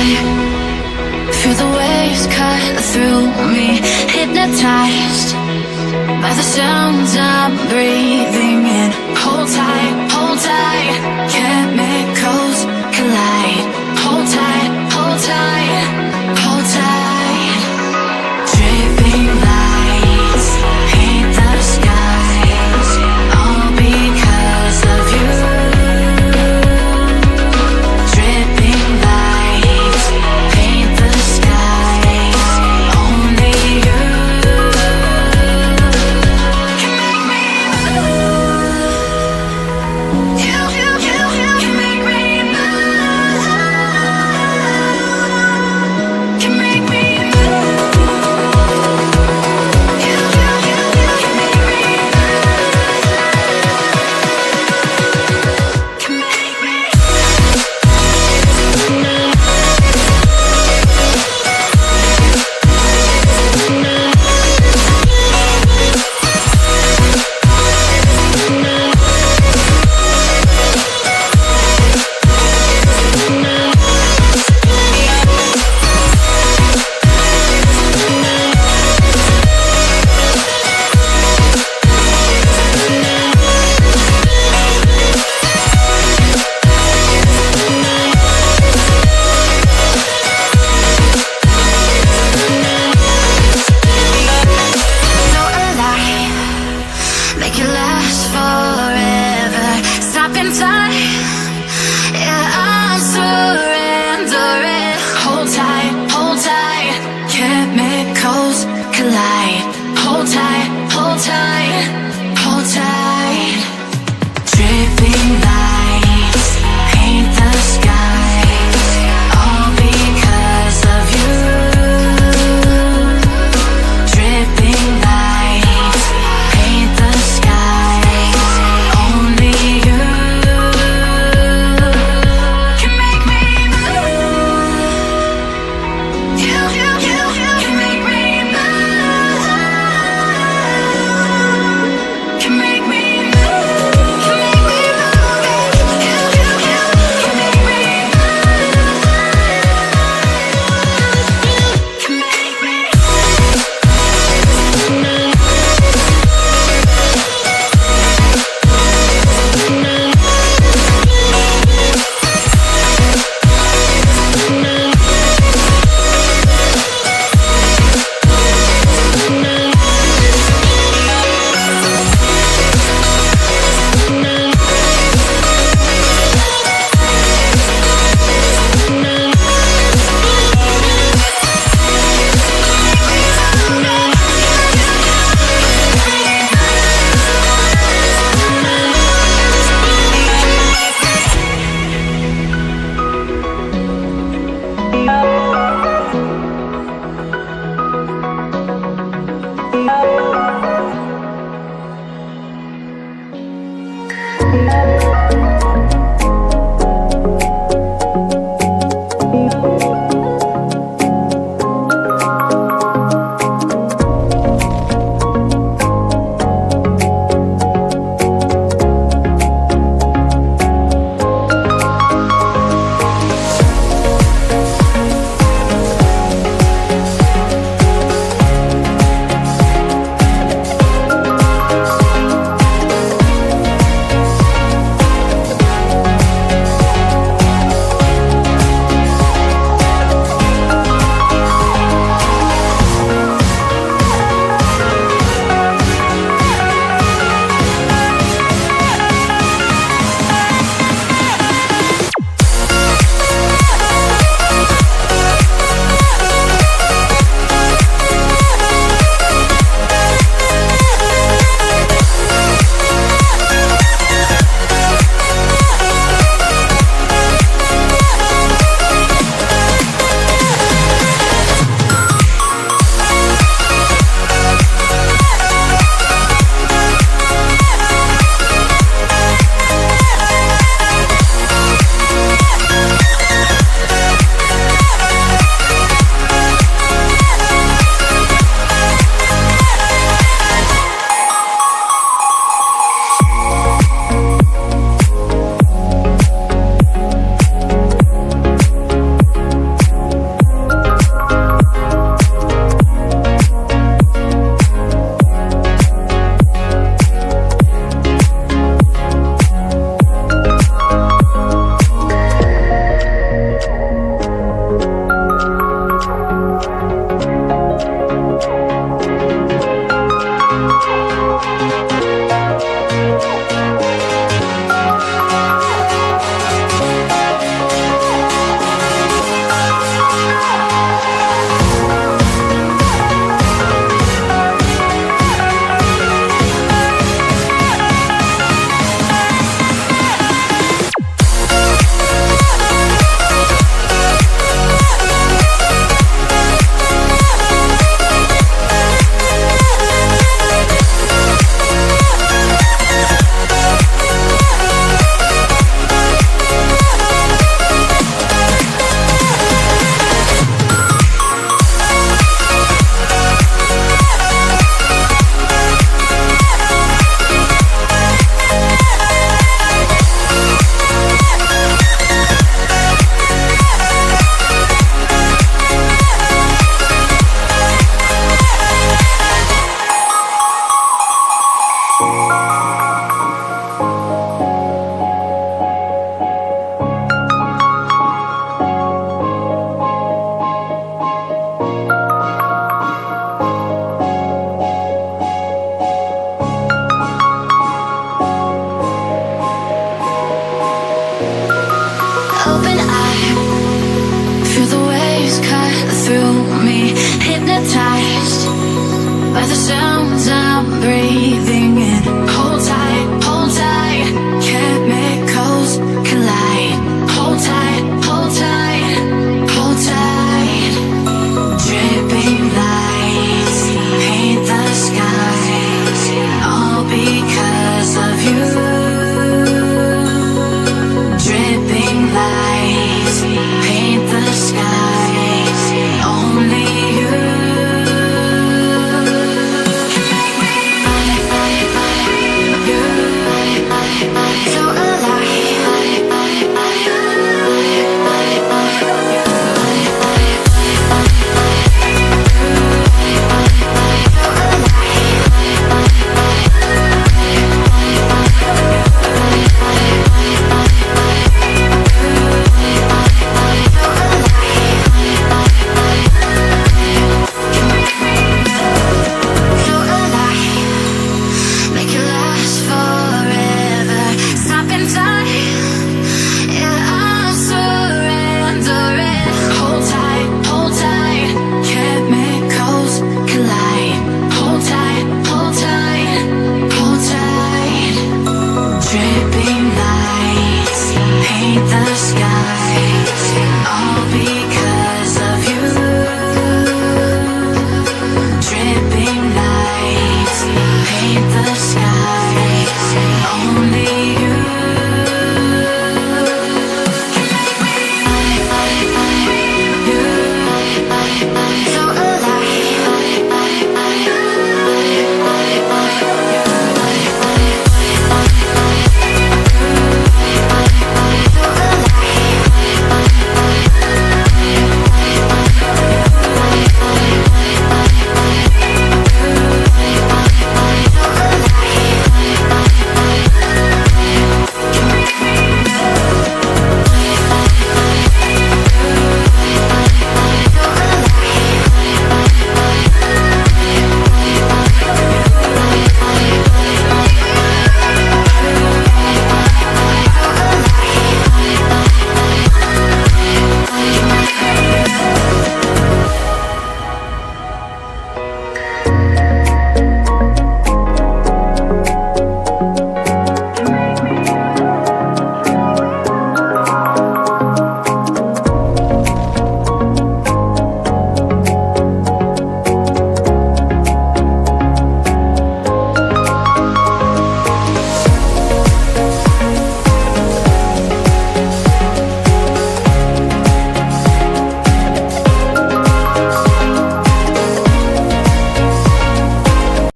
high. Feel the waves cut through me, hypnotized by the sounds I'm breathing in. Hold tight, hold tight, chemicals collide. Hold tight, hold tight, hold tight. Dripping lights paint the skies, all because of you. Dripping lights paint the skies, only you can make me move. You can make me move. Can make me move. You can make me move. Can make me. So alive, make it last forever. Stop in time, yeah, I'm surrendering. Hold tight, chemicals collide. Hold tight, hold tight, hold tight. Dripping lights paint the skies, all because of you. Dripping lights paint the skies, only you can make me move. You can make me move. Can make me sounds I'm breathing in. Hold tight.